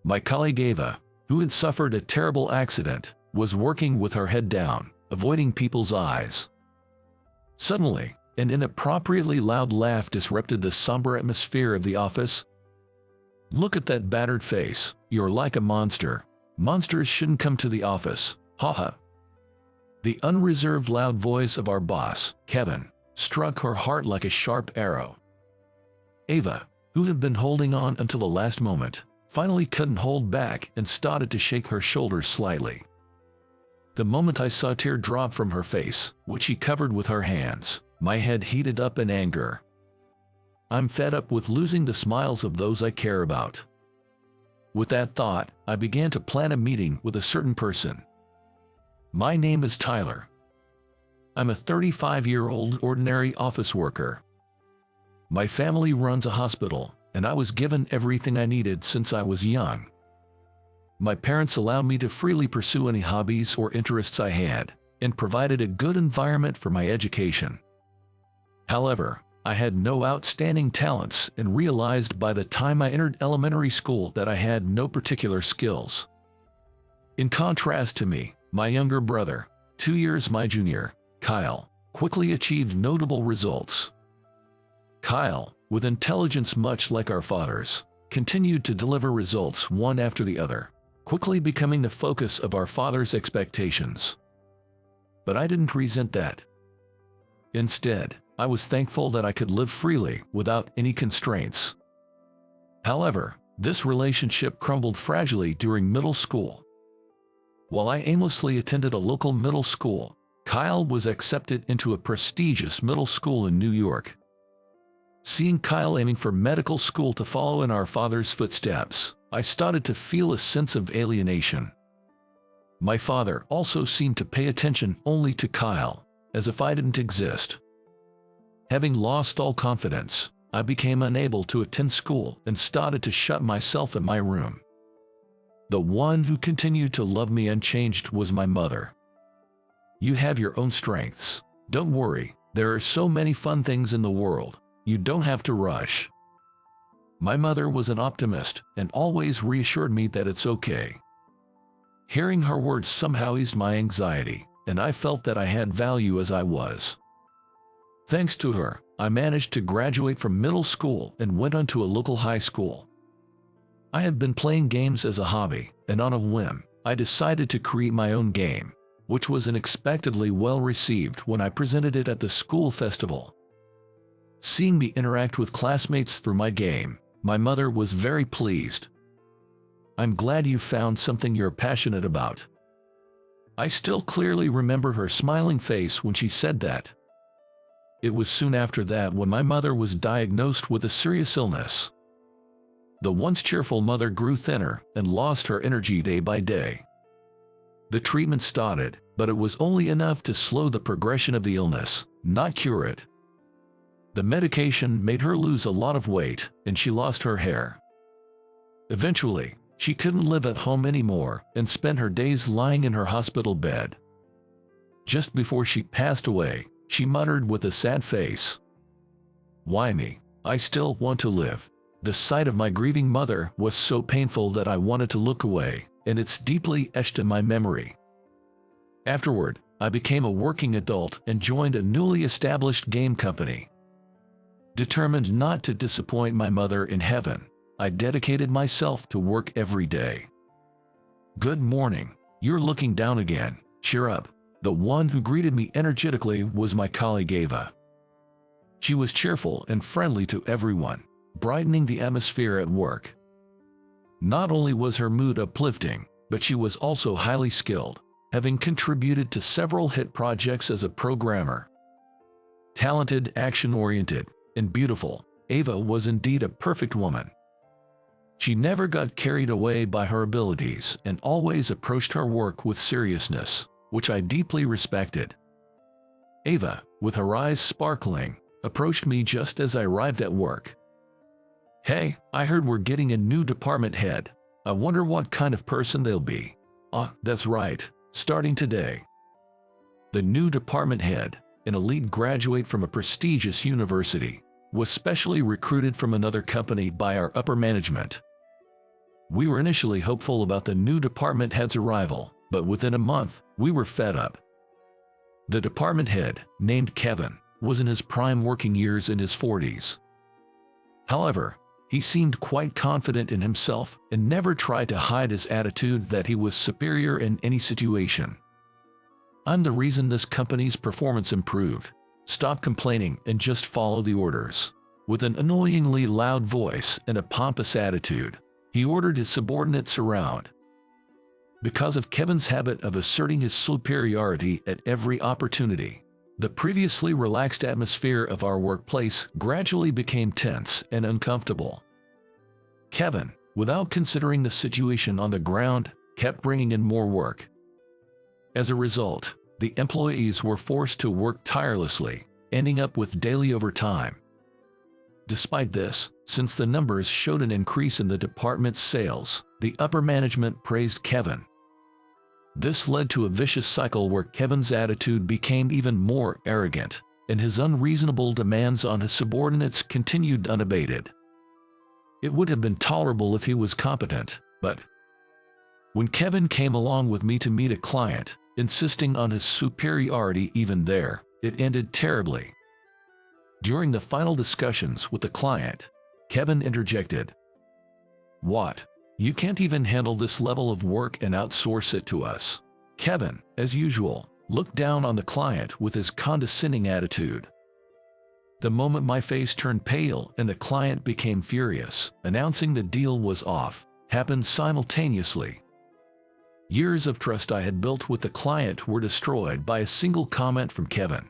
My colleague Ava, who had suffered a terrible accident, was working with her head down, avoiding people's eyes. Suddenly, an inappropriately loud laugh disrupted the somber atmosphere of the office. "Look at that battered face, you're like a monster. Monsters shouldn't come to the office, haha." The unreserved loud voice of our boss, Kevin, struck her heart like a sharp arrow. Ava, who had been holding on until the last moment, finally couldn't hold back and started to shake her shoulders slightly. The moment I saw a tear drop from her face, which she covered with her hands, my head heated up in anger. I'm fed up with losing the smiles of those I care about. With that thought, I began to plan a meeting with a certain person. My name is Tyler. I'm a 35-year-old ordinary office worker. My family runs a hospital, and I was given everything I needed since I was young. My parents allowed me to freely pursue any hobbies or interests I had, and provided a good environment for my education. However, I had no outstanding talents and realized by the time I entered elementary school that I had no particular skills. In contrast to me, my younger brother, 2 years my junior, Kyle, quickly achieved notable results. Kyle, with intelligence much like our father's, continued to deliver results one after the other, quickly becoming the focus of our father's expectations. But I didn't resent that. Instead, I was thankful that I could live freely without any constraints. However, this relationship crumbled fragilely during middle school. While I aimlessly attended a local middle school, Kyle was accepted into a prestigious middle school in New York. Seeing Kyle aiming for medical school to follow in our father's footsteps, I started to feel a sense of alienation. My father also seemed to pay attention only to Kyle, as if I didn't exist. Having lost all confidence, I became unable to attend school and started to shut myself in my room. The one who continued to love me unchanged was my mother. "You have your own strengths. Don't worry, there are so many fun things in the world. You don't have to rush." My mother was an optimist and always reassured me that it's okay. Hearing her words somehow eased my anxiety, and I felt that I had value as I was. Thanks to her, I managed to graduate from middle school and went on to a local high school. I had been playing games as a hobby, and on a whim, I decided to create my own game, which was unexpectedly well received when I presented it at the school festival. Seeing me interact with classmates through my game, my mother was very pleased. "I'm glad you found something you're passionate about." I still clearly remember her smiling face when she said that. It was soon after that when my mother was diagnosed with a serious illness. The once cheerful mother grew thinner and lost her energy day by day. The treatment started, but it was only enough to slow the progression of the illness, not cure it. The medication made her lose a lot of weight, and she lost her hair. Eventually, she couldn't live at home anymore and spent her days lying in her hospital bed. Just before she passed away, she muttered with a sad face, "Why me? I still want to live." The sight of my grieving mother was so painful that I wanted to look away, and it's deeply etched in my memory. Afterward, I became a working adult and joined a newly established game company. Determined not to disappoint my mother in heaven, I dedicated myself to work every day. "Good morning. You're looking down again. Cheer up." The one who greeted me energetically was my colleague Ava. She was cheerful and friendly to everyone, brightening the atmosphere at work. Not only was her mood uplifting, but she was also highly skilled, having contributed to several hit projects as a programmer. Talented, action-oriented, and beautiful, Ava was indeed a perfect woman. She never got carried away by her abilities and always approached her work with seriousness, which I deeply respected. Ava, with her eyes sparkling, approached me just as I arrived at work. "Hey, I heard we're getting a new department head. I wonder what kind of person they'll be." That's right, starting today." The new department head, an elite graduate from a prestigious university, was specially recruited from another company by our upper management. We were initially hopeful about the new department head's arrival, but within a month, we were fed up. The department head, named Kevin, was in his prime working years in his 40s. However, he seemed quite confident in himself and never tried to hide his attitude that he was superior in any situation. "I'm the reason this company's performance improved. Stop complaining and just follow the orders." With an annoyingly loud voice and a pompous attitude, he ordered his subordinates around. Because of Kevin's habit of asserting his superiority at every opportunity, the previously relaxed atmosphere of our workplace gradually became tense and uncomfortable. Kevin, without considering the situation on the ground, kept bringing in more work. As a result, the employees were forced to work tirelessly, ending up with daily overtime. Despite this, since the numbers showed an increase in the department's sales, the upper management praised Kevin. This led to a vicious cycle where Kevin's attitude became even more arrogant, and his unreasonable demands on his subordinates continued unabated. It would have been tolerable if he was competent, but when Kevin came along with me to meet a client, insisting on his superiority even there, it ended terribly. During the final discussions with the client, Kevin interjected, "What? You can't even handle this level of work and outsource it to us?" Kevin, as usual, looked down on the client with his condescending attitude. The moment my face turned pale and the client became furious, announcing the deal was off, happened simultaneously. Years of trust I had built with the client were destroyed by a single comment from Kevin.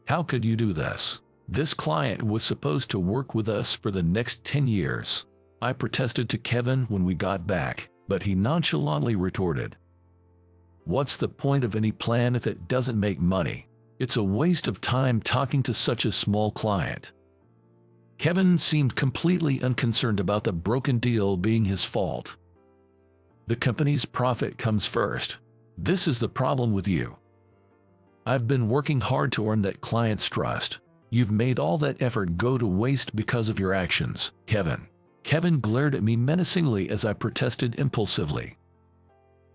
"How could you do this? This client was supposed to work with us for the next 10 years. I protested to Kevin when we got back, but he nonchalantly retorted, "What's the point of any plan if it doesn't make money? It's a waste of time talking to such a small client." Kevin seemed completely unconcerned about the broken deal being his fault. "The company's profit comes first. This is the problem with you. I've been working hard to earn that client's trust. You've made all that effort go to waste because of your actions, Kevin." Kevin glared at me menacingly as I protested impulsively.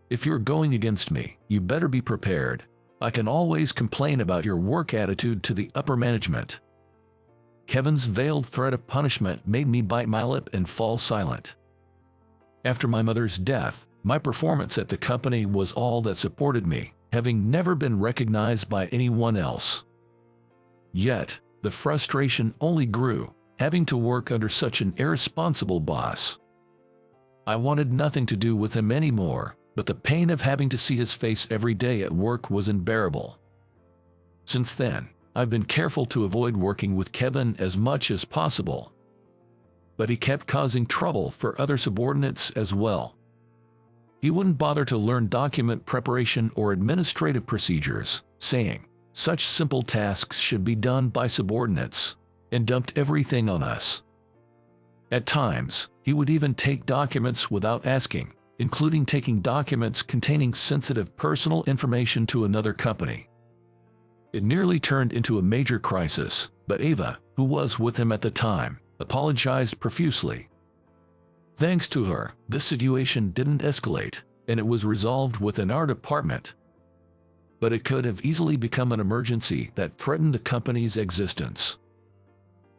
"If you're going against me, you better be prepared. I can always complain about your work attitude to the upper management." Kevin's veiled threat of punishment made me bite my lip and fall silent. After my mother's death, my performance at the company was all that supported me, having never been recognized by anyone else. Yet, the frustration only grew, having to work under such an irresponsible boss. I wanted nothing to do with him anymore, but the pain of having to see his face every day at work was unbearable. Since then, I've been careful to avoid working with Kevin as much as possible. But he kept causing trouble for other subordinates as well. He wouldn't bother to learn document preparation or administrative procedures, saying such simple tasks should be done by subordinates, and dumped everything on us. At times, he would even take documents without asking, including taking documents containing sensitive personal information to another company. It nearly turned into a major crisis, but Ava, who was with him at the time, apologized profusely. Thanks to her, this situation didn't escalate, and it was resolved within our department. But it could have easily become an emergency that threatened the company's existence.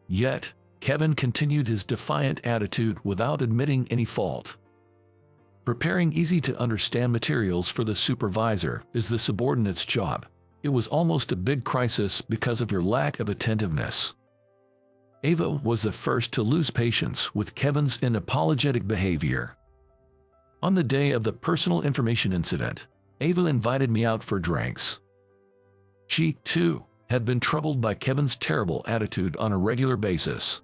Yet, Kevin continued his defiant attitude without admitting any fault. Preparing easy-to-understand materials for the supervisor is the subordinate's job. It was almost a big crisis because of your lack of attentiveness. Ava was the first to lose patience with Kevin's unapologetic behavior. On the day of the personal information incident, Ava invited me out for drinks. She, too, had been troubled by Kevin's terrible attitude on a regular basis.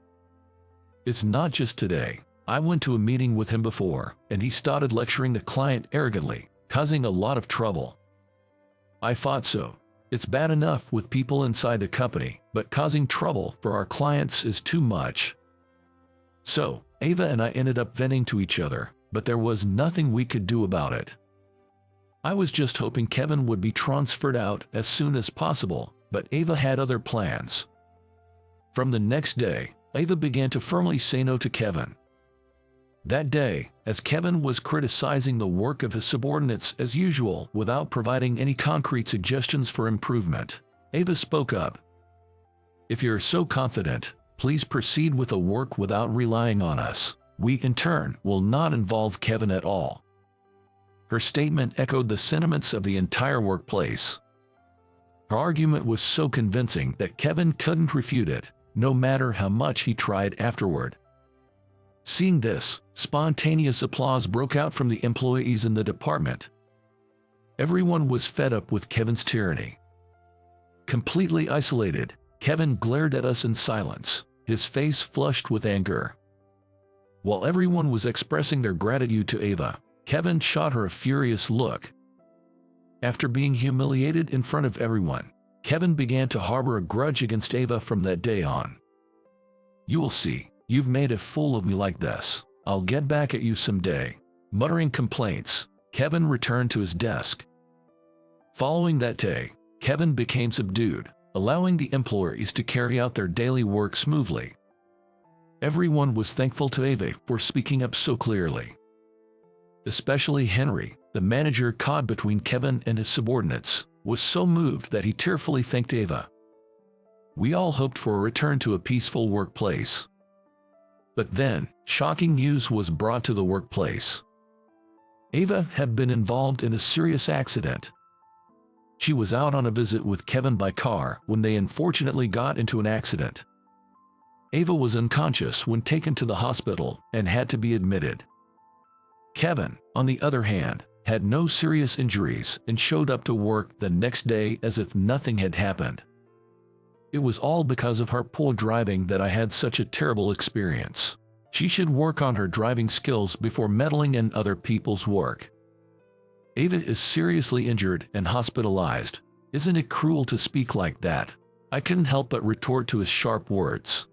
It's not just today. I went to a meeting with him before, and he started lecturing the client arrogantly, causing a lot of trouble. I thought so. It's bad enough with people inside the company, but causing trouble for our clients is too much. So, Ava and I ended up venting to each other, but there was nothing we could do about it. I was just hoping Kevin would be transferred out as soon as possible, but Ava had other plans. From the next day, Ava began to firmly say no to Kevin. That day, as Kevin was criticizing the work of his subordinates as usual without providing any concrete suggestions for improvement, Ava spoke up. "If you're so confident, please proceed with the work without relying on us. We, in turn, will not involve Kevin at all." Her statement echoed the sentiments of the entire workplace. Her argument was so convincing that Kevin couldn't refute it, no matter how much he tried afterward. Seeing this, spontaneous applause broke out from the employees in the department. Everyone was fed up with Kevin's tyranny. Completely isolated, Kevin glared at us in silence, his face flushed with anger. While everyone was expressing their gratitude to Ava, Kevin shot her a furious look. After being humiliated in front of everyone, Kevin began to harbor a grudge against Ava from that day on. "You will see, you've made a fool of me like this. I'll get back at you someday." Muttering complaints, Kevin returned to his desk. Following that day, Kevin became subdued, allowing the employees to carry out their daily work smoothly. Everyone was thankful to Ava for speaking up so clearly. Especially Henry, the manager caught between Kevin and his subordinates, was so moved that he tearfully thanked Ava. We all hoped for a return to a peaceful workplace. But then, shocking news was brought to the workplace. Ava had been involved in a serious accident. She was out on a visit with Kevin by car when they unfortunately got into an accident. Ava was unconscious when taken to the hospital and had to be admitted. Kevin, on the other hand, had no serious injuries and showed up to work the next day as if nothing had happened. It was all because of her poor driving that I had such a terrible experience. She should work on her driving skills before meddling in other people's work. Ava is seriously injured and hospitalized. Isn't it cruel to speak like that? I couldn't help but retort to his sharp words.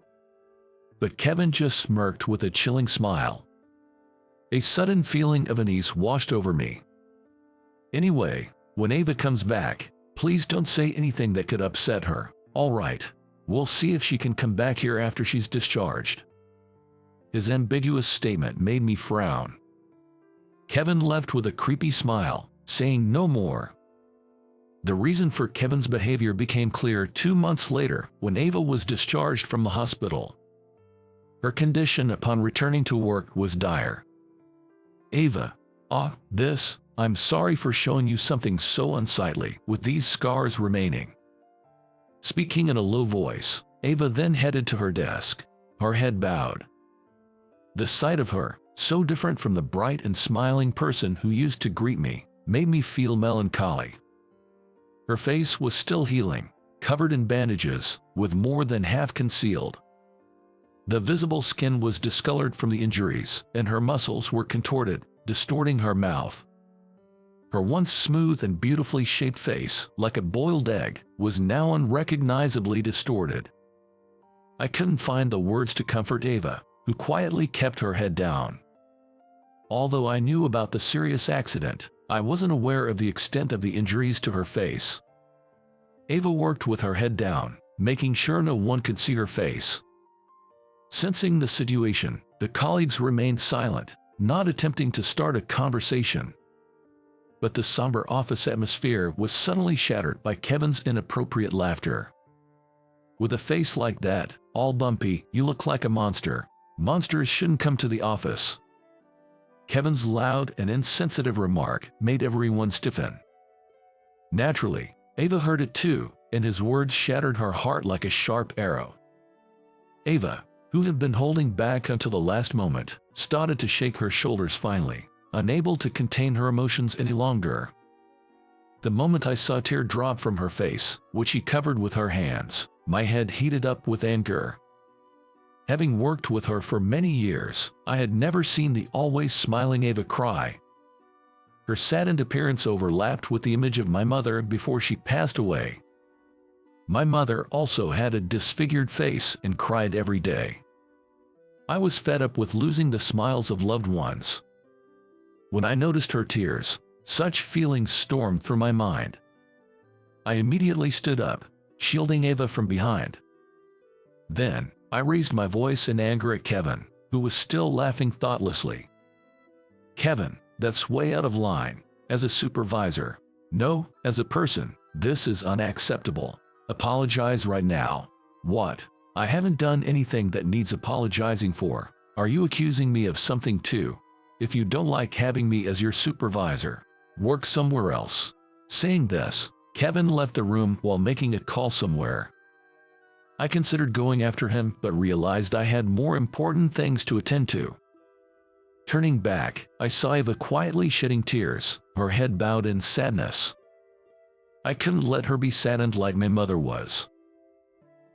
But Kevin just smirked with a chilling smile. A sudden feeling of unease washed over me. "Anyway, when Ava comes back, please don't say anything that could upset her. All right, we'll see if she can come back here after she's discharged." His ambiguous statement made me frown. Kevin left with a creepy smile, saying no more. The reason for Kevin's behavior became clear 2 months later when Ava was discharged from the hospital. Her condition upon returning to work was dire. "Ava, I'm sorry for showing you something so unsightly with these scars remaining." Speaking in a low voice, Ava then headed to her desk, her head bowed. The sight of her, so different from the bright and smiling person who used to greet me, made me feel melancholy. Her face was still healing, covered in bandages, with more than half concealed. The visible skin was discolored from the injuries, and her muscles were contorted, distorting her mouth. Her once smooth and beautifully shaped face, like a boiled egg, was now unrecognizably distorted. I couldn't find the words to comfort Ava, who quietly kept her head down. Although I knew about the serious accident, I wasn't aware of the extent of the injuries to her face. Ava worked with her head down, making sure no one could see her face. Sensing the situation, the colleagues remained silent, not attempting to start a conversation. But the somber office atmosphere was suddenly shattered by Kevin's inappropriate laughter. "With a face like that, all bumpy, you look like a monster. Monsters shouldn't come to the office." Kevin's loud and insensitive remark made everyone stiffen. Naturally, Ava heard it too, and his words shattered her heart like a sharp arrow. Ava, who had been holding back until the last moment, started to shake her shoulders finally, unable to contain her emotions any longer. The moment I saw a tear drop from her face, which she covered with her hands, my head heated up with anger. Having worked with her for many years, I had never seen the always smiling Ava cry. Her saddened appearance overlapped with the image of my mother before she passed away. My mother also had a disfigured face and cried every day. I was fed up with losing the smiles of loved ones. When I noticed her tears, such feelings stormed through my mind. I immediately stood up, shielding Ava from behind. Then, I raised my voice in anger at Kevin. who was still laughing thoughtlessly. "Kevin, that's way out of line. As a supervisor. No, as a person, this is unacceptable. Apologize right now." "What? I haven't done anything that needs apologizing for. Are you accusing me of something too? If you don't like having me as your supervisor, work somewhere else." Saying this, Kevin left the room while making a call somewhere. I considered going after him but realized I had more important things to attend to. Turning back, I saw Eva quietly shedding tears, her head bowed in sadness. I couldn't let her be saddened like my mother was.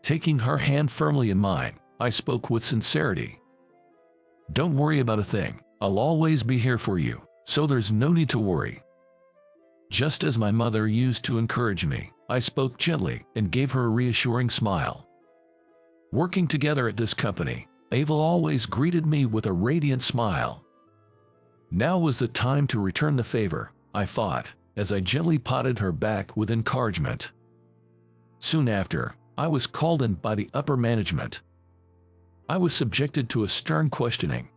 Taking her hand firmly in mine, I spoke with sincerity. "Don't worry about a thing. I'll always be here for you, so there's no need to worry." Just as my mother used to encourage me, I spoke gently and gave her a reassuring smile. Working together at this company, Eva always greeted me with a radiant smile. Now was the time to return the favor, I thought, as I gently patted her back with encouragement. Soon after, I was called in by the upper management. I was subjected to a stern questioning.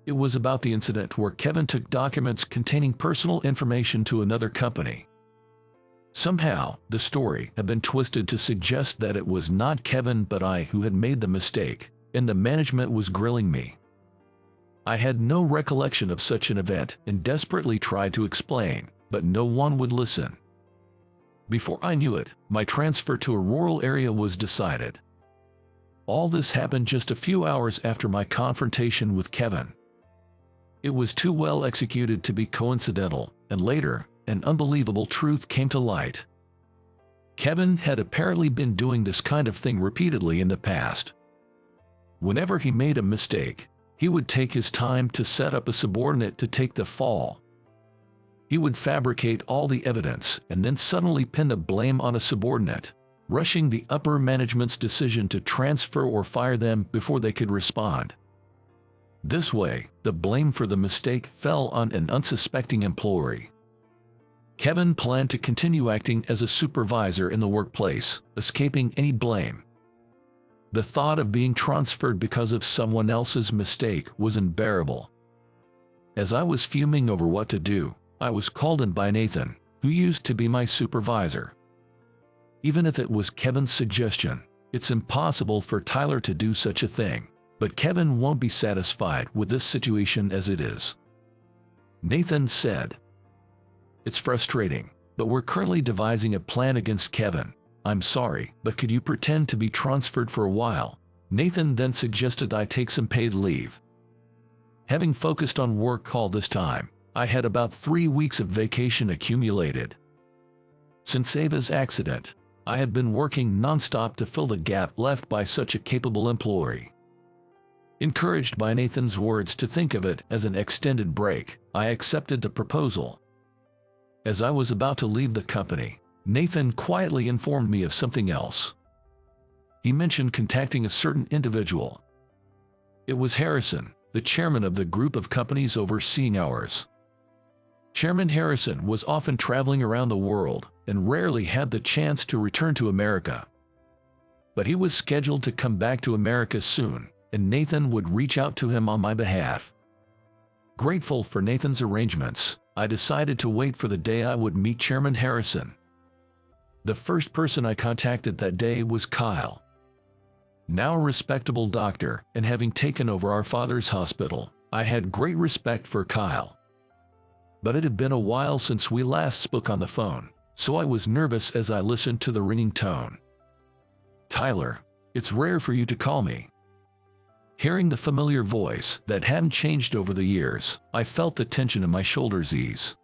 It was about the incident where Kevin took documents containing personal information to another company. Somehow, the story had been twisted to suggest that it was not Kevin but I who had made the mistake, and the management was grilling me. I had no recollection of such an event and desperately tried to explain, but no one would listen. Before I knew it, my transfer to a rural area was decided. All this happened just a few hours after my confrontation with Kevin. It was too well executed to be coincidental, and later, an unbelievable truth came to light. Kevin had apparently been doing this kind of thing repeatedly in the past. Whenever he made a mistake, he would take his time to set up a subordinate to take the fall. He would fabricate all the evidence and then suddenly pin the blame on a subordinate, rushing the upper management's decision to transfer or fire them before they could respond. This way, the blame for the mistake fell on an unsuspecting employee. Kevin planned to continue acting as a supervisor in the workplace, escaping any blame. The thought of being transferred because of someone else's mistake was unbearable. As I was fuming over what to do, I was called in by Nathan, who used to be my supervisor. Even if it was Kevin's suggestion, it's impossible for Tyler to do such a thing. But Kevin won't be satisfied with this situation as it is. Nathan said, "It's frustrating, but we're currently devising a plan against Kevin. I'm sorry, but could you pretend to be transferred for a while?" Nathan then suggested I take some paid leave. Having focused on work all this time, I had about 3 weeks of vacation accumulated. Since Ava's accident, I had been working non-stop to fill the gap left by such a capable employee. Encouraged by Nathan's words to think of it as an extended break, I accepted the proposal. As I was about to leave the company, Nathan quietly informed me of something else. He mentioned contacting a certain individual. It was Harrison, the chairman of the group of companies overseeing ours. Chairman Harrison was often traveling around the world and rarely had the chance to return to America. But he was scheduled to come back to America soon, and Nathan would reach out to him on my behalf. Grateful for Nathan's arrangements, I decided to wait for the day I would meet Chairman Harrison. The first person I contacted that day was Kyle. Now a respectable doctor and having taken over our father's hospital, I had great respect for Kyle. But it had been a while since we last spoke on the phone, so I was nervous as I listened to the ringing tone. "Tyler, it's rare for you to call me." Hearing the familiar voice that hadn't changed over the years, I felt the tension in my shoulders ease.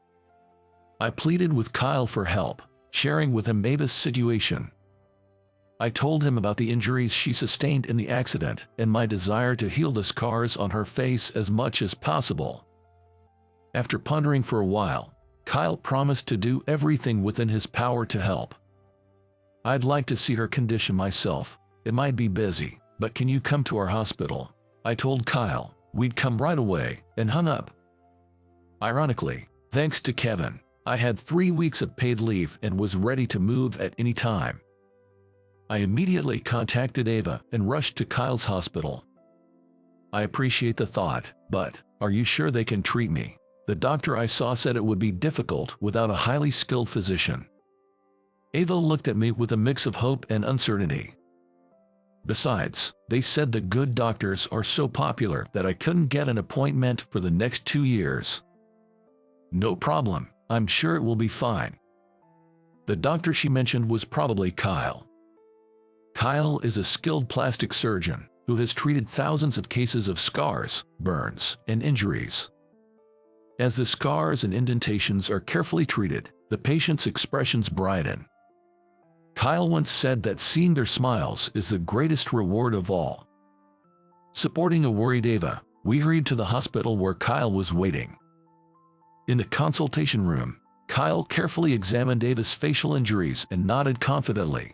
I pleaded with Kyle for help, sharing with him Ava's situation. I told him about the injuries she sustained in the accident and my desire to heal the scars on her face as much as possible. After pondering for a while, Kyle promised to do everything within his power to help. "I'd like to see her condition myself. It might be busy, but can you come to our hospital?" I told Kyle. We'd come right away, and hung up. Ironically, thanks to Kevin, I had 3 weeks of paid leave and was ready to move at any time. I immediately contacted Ava and rushed to Kyle's hospital. I appreciate the thought, but are you sure they can treat me? The doctor I saw said it would be difficult without a highly skilled physician. Ava looked at me with a mix of hope and uncertainty. Besides, they said the good doctors are so popular that I couldn't get an appointment for the next 2 years. No problem, I'm sure it will be fine. The doctor she mentioned was probably Kyle. Kyle is a skilled plastic surgeon who has treated thousands of cases of scars, burns, and injuries. As the scars and indentations are carefully treated, the patient's expressions brighten. Kyle once said that seeing their smiles is the greatest reward of all. Supporting a worried Ava, we hurried to the hospital where Kyle was waiting. In the consultation room, Kyle carefully examined Ava's facial injuries and nodded confidently.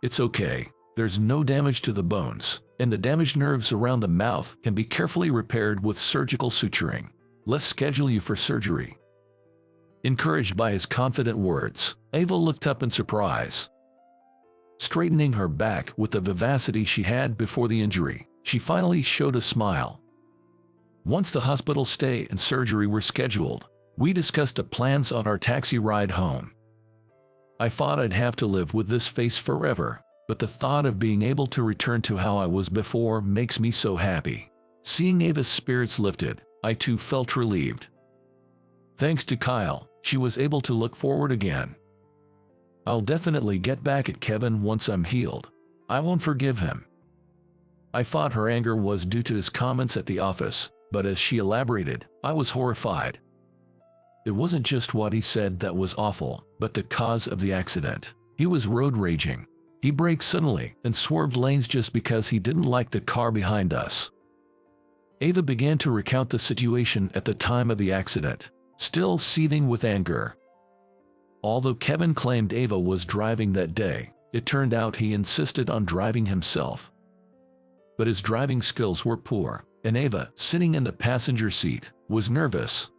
It's okay, there's no damage to the bones, and the damaged nerves around the mouth can be carefully repaired with surgical suturing. Let's schedule you for surgery. Encouraged by his confident words, Ava looked up in surprise. Straightening her back with the vivacity she had before the injury, she finally showed a smile. Once the hospital stay and surgery were scheduled, we discussed the plans on our taxi ride home. I thought I'd have to live with this face forever, but the thought of being able to return to how I was before makes me so happy. Seeing Ava's spirits lifted, I too felt relieved. Thanks to Kyle, she was able to look forward again. I'll definitely get back at Kevin once I'm healed. I won't forgive him. I thought her anger was due to his comments at the office, but as she elaborated, I was horrified. It wasn't just what he said that was awful, but the cause of the accident. He was road raging. He braked suddenly and swerved lanes just because he didn't like the car behind us. Ava began to recount the situation at the time of the accident, still seething with anger. Although Kevin claimed Ava was driving that day, it turned out he insisted on driving himself. But his driving skills were poor, and Ava, sitting in the passenger seat, was nervous.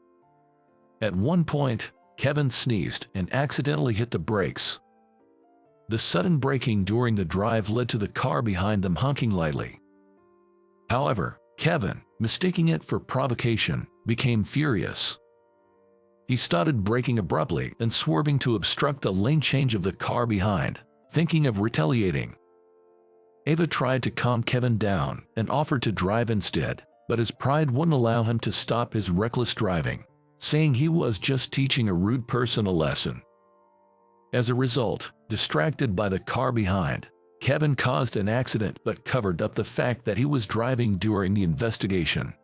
At one point, Kevin sneezed and accidentally hit the brakes. The sudden braking during the drive led to the car behind them honking lightly. However, Kevin, mistaking it for provocation, became furious. He started braking abruptly and swerving to obstruct the lane change of the car behind, thinking of retaliating. Ava tried to calm Kevin down and offered to drive instead, but his pride wouldn't allow him to stop his reckless driving, saying he was just teaching a rude person a lesson. As a result, distracted by the car behind, Kevin caused an accident but covered up the fact that he was driving during the investigation.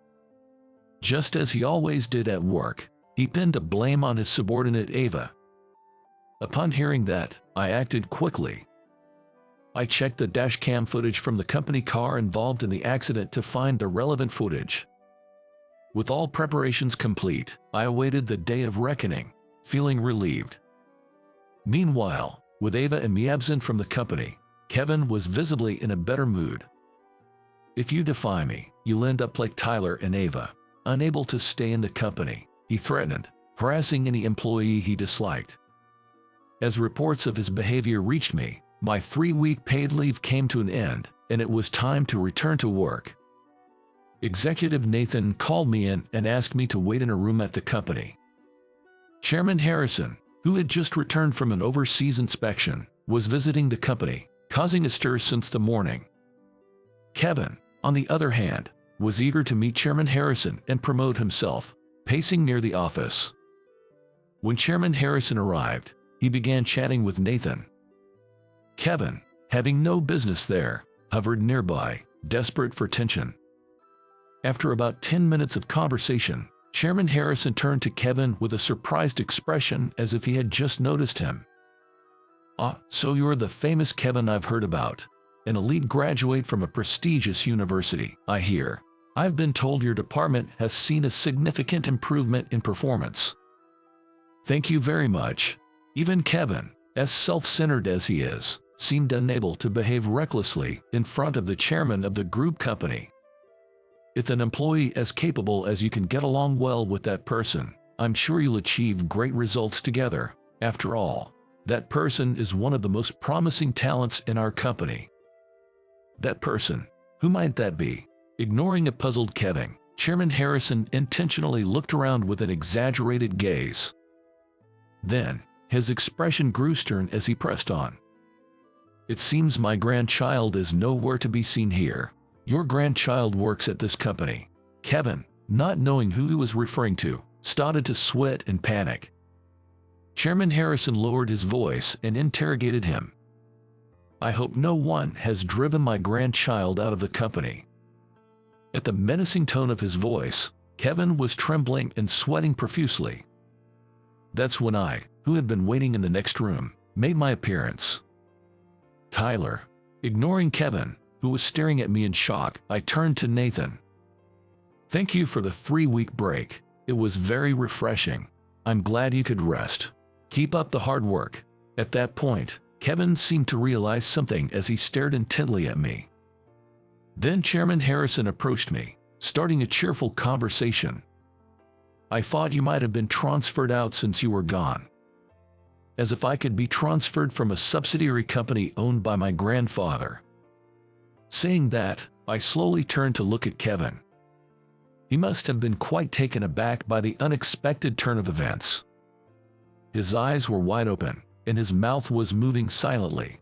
Just as he always did at work, he pinned the blame on his subordinate Ava. Upon hearing that, I acted quickly. I checked the dashcam footage from the company car involved in the accident to find the relevant footage. With all preparations complete, I awaited the day of reckoning, feeling relieved. Meanwhile, with Ava and me absent from the company, Kevin was visibly in a better mood. If you defy me, you'll end up like Tyler and Ava, unable to stay in the company, he threatened, harassing any employee he disliked. As reports of his behavior reached me, my 3-week paid leave came to an end, and it was time to return to work. Executive Nathan called me in and asked me to wait in a room at the company. Chairman Harrison, who had just returned from an overseas inspection, was visiting the company, causing a stir since the morning. Kevin, on the other hand, was eager to meet Chairman Harrison and promote himself, pacing near the office. When Chairman Harrison arrived, he began chatting with Nathan. Kevin, having no business there, hovered nearby, desperate for attention. After about 10 minutes of conversation, Chairman Harrison turned to Kevin with a surprised expression as if he had just noticed him. "Ah, so you're the famous Kevin I've heard about. An elite graduate from a prestigious university, I hear. I've been told your department has seen a significant improvement in performance." "Thank you very much." Even Kevin, as self-centered as he is, seemed unable to behave recklessly in front of the chairman of the group company. If an employee as capable as you can get along well with that person, I'm sure you'll achieve great results together. After all, that person is one of the most promising talents in our company. That person, who might that be? Ignoring a puzzled Kevin, Chairman Harrison intentionally looked around with an exaggerated gaze. Then, his expression grew stern as he pressed on. "It seems my grandchild is nowhere to be seen here. Your grandchild works at this company." Kevin, not knowing who he was referring to, started to sweat and panic. Chairman Harrison lowered his voice and interrogated him. "I hope no one has driven my grandchild out of the company." At the menacing tone of his voice, Kevin was trembling and sweating profusely. That's when I, who had been waiting in the next room, made my appearance. Tyler. Ignoring Kevin, who was staring at me in shock, I turned to Nathan. "Thank you for the 3-week break. It was very refreshing. I'm glad you could rest. Keep up the hard work." At that point, Kevin seemed to realize something as he stared intently at me. Then Chairman Harrison approached me, starting a cheerful conversation. "I thought you might have been transferred out since you were gone." As if I could be transferred from a subsidiary company owned by my grandfather. Saying that, I slowly turned to look at Kevin. He must have been quite taken aback by the unexpected turn of events. His eyes were wide open, and his mouth was moving silently.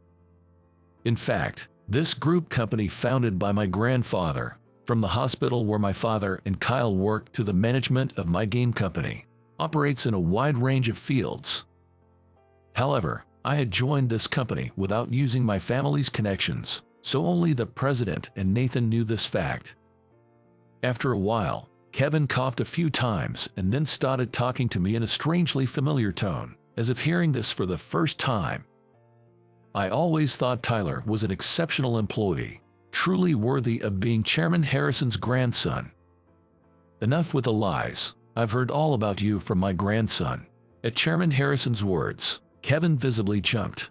In fact, this group company founded by my grandfather, from the hospital where my father and Kyle worked to the management of my game company, operates in a wide range of fields. However, I had joined this company without using my family's connections, so only the president and Nathan knew this fact. After a while, Kevin coughed a few times and then started talking to me in a strangely familiar tone, as if hearing this for the first time. "I always thought Tyler was an exceptional employee, truly worthy of being Chairman Harrison's grandson." "Enough with the lies. I've heard all about you from my grandson." At Chairman Harrison's words, Kevin visibly jumped.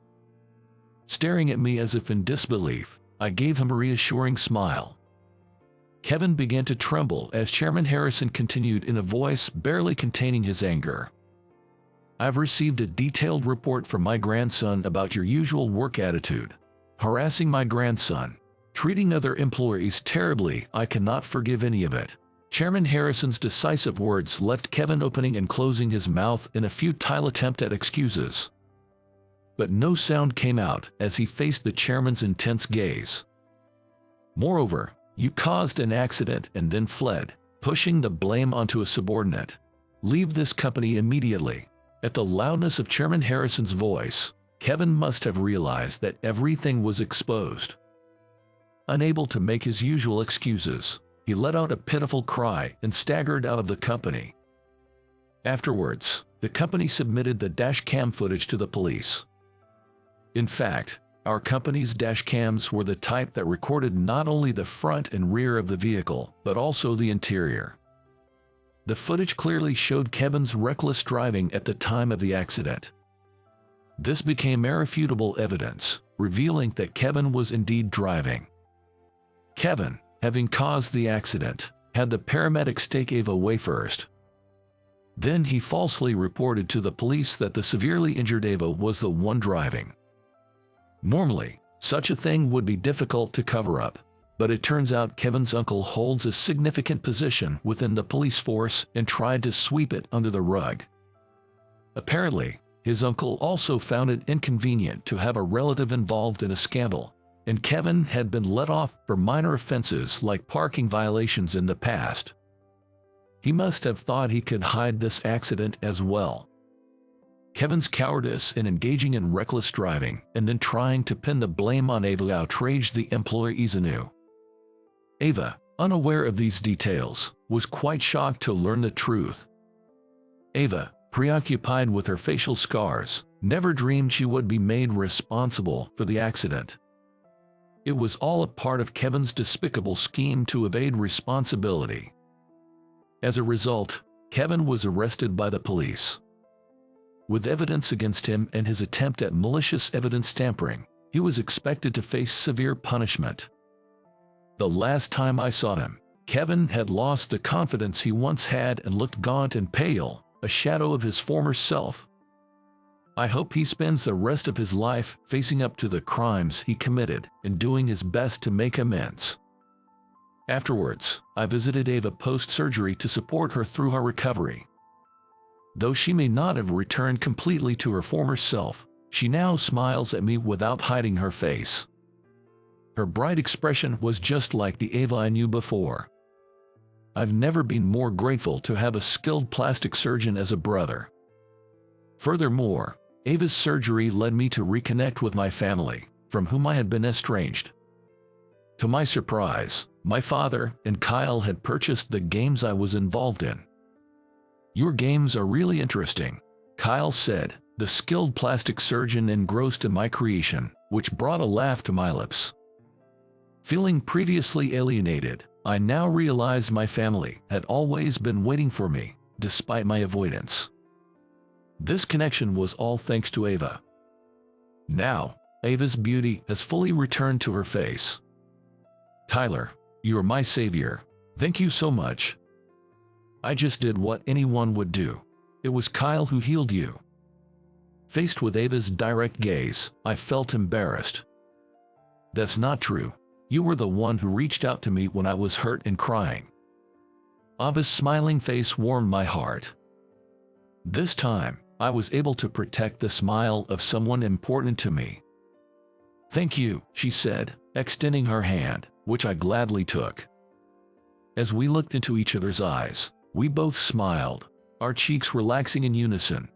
Staring at me as if in disbelief, I gave him a reassuring smile. Kevin began to tremble as Chairman Harrison continued in a voice barely containing his anger. "I've received a detailed report from my grandson about your usual work attitude. Harassing my grandson, treating other employees terribly. I cannot forgive any of it." Chairman Harrison's decisive words left Kevin opening and closing his mouth in a futile attempt at excuses. But no sound came out as he faced the chairman's intense gaze. "Moreover, you caused an accident and then fled, pushing the blame onto a subordinate. Leave this company immediately." At the loudness of Chairman Harrison's voice, Kevin must have realized that everything was exposed. Unable to make his usual excuses, he let out a pitiful cry and staggered out of the company. Afterwards, the company submitted the dashcam footage to the police. In fact, our company's dashcams were the type that recorded not only the front and rear of the vehicle, but also the interior. The footage clearly showed Kevin's reckless driving at the time of the accident. This became irrefutable evidence, revealing that Kevin was indeed driving. Kevin, having caused the accident, had the paramedics take Ava away first. Then he falsely reported to the police that the severely injured Ava was the one driving. Normally, such a thing would be difficult to cover up, but it turns out Kevin's uncle holds a significant position within the police force and tried to sweep it under the rug. Apparently, his uncle also found it inconvenient to have a relative involved in a scandal, and Kevin had been let off for minor offenses like parking violations in the past. He must have thought he could hide this accident as well. Kevin's cowardice in engaging in reckless driving and then trying to pin the blame on Ava outraged the employees anew. Ava, unaware of these details, was quite shocked to learn the truth. Ava, preoccupied with her facial scars, never dreamed she would be made responsible for the accident. It was all a part of Kevin's despicable scheme to evade responsibility. As a result, Kevin was arrested by the police. With evidence against him and his attempt at malicious evidence tampering, he was expected to face severe punishment. The last time I saw him, Kevin had lost the confidence he once had and looked gaunt and pale, a shadow of his former self. I hope he spends the rest of his life facing up to the crimes he committed and doing his best to make amends. Afterwards, I visited Ava post-surgery to support her through her recovery. Though she may not have returned completely to her former self, she now smiles at me without hiding her face. Her bright expression was just like the Ava I knew before. I've never been more grateful to have a skilled plastic surgeon as a brother. Furthermore, Ava's surgery led me to reconnect with my family, from whom I had been estranged. To my surprise, my father and Kyle had purchased the games I was involved in. "Your games are really interesting," Kyle said, the skilled plastic surgeon engrossed in my creation, which brought a laugh to my lips. Feeling previously alienated, I now realized my family had always been waiting for me, despite my avoidance. This connection was all thanks to Ava. Now, Ava's beauty has fully returned to her face. "Tyler, you're my savior. Thank you so much. I just did what anyone would do. It was Kyle who healed you." Faced with Ava's direct gaze, I felt embarrassed. "That's not true. You were the one who reached out to me when I was hurt and crying." Ava's smiling face warmed my heart. This time, I was able to protect the smile of someone important to me. "Thank you," she said, extending her hand, which I gladly took. As we looked into each other's eyes, we both smiled, our cheeks relaxing in unison.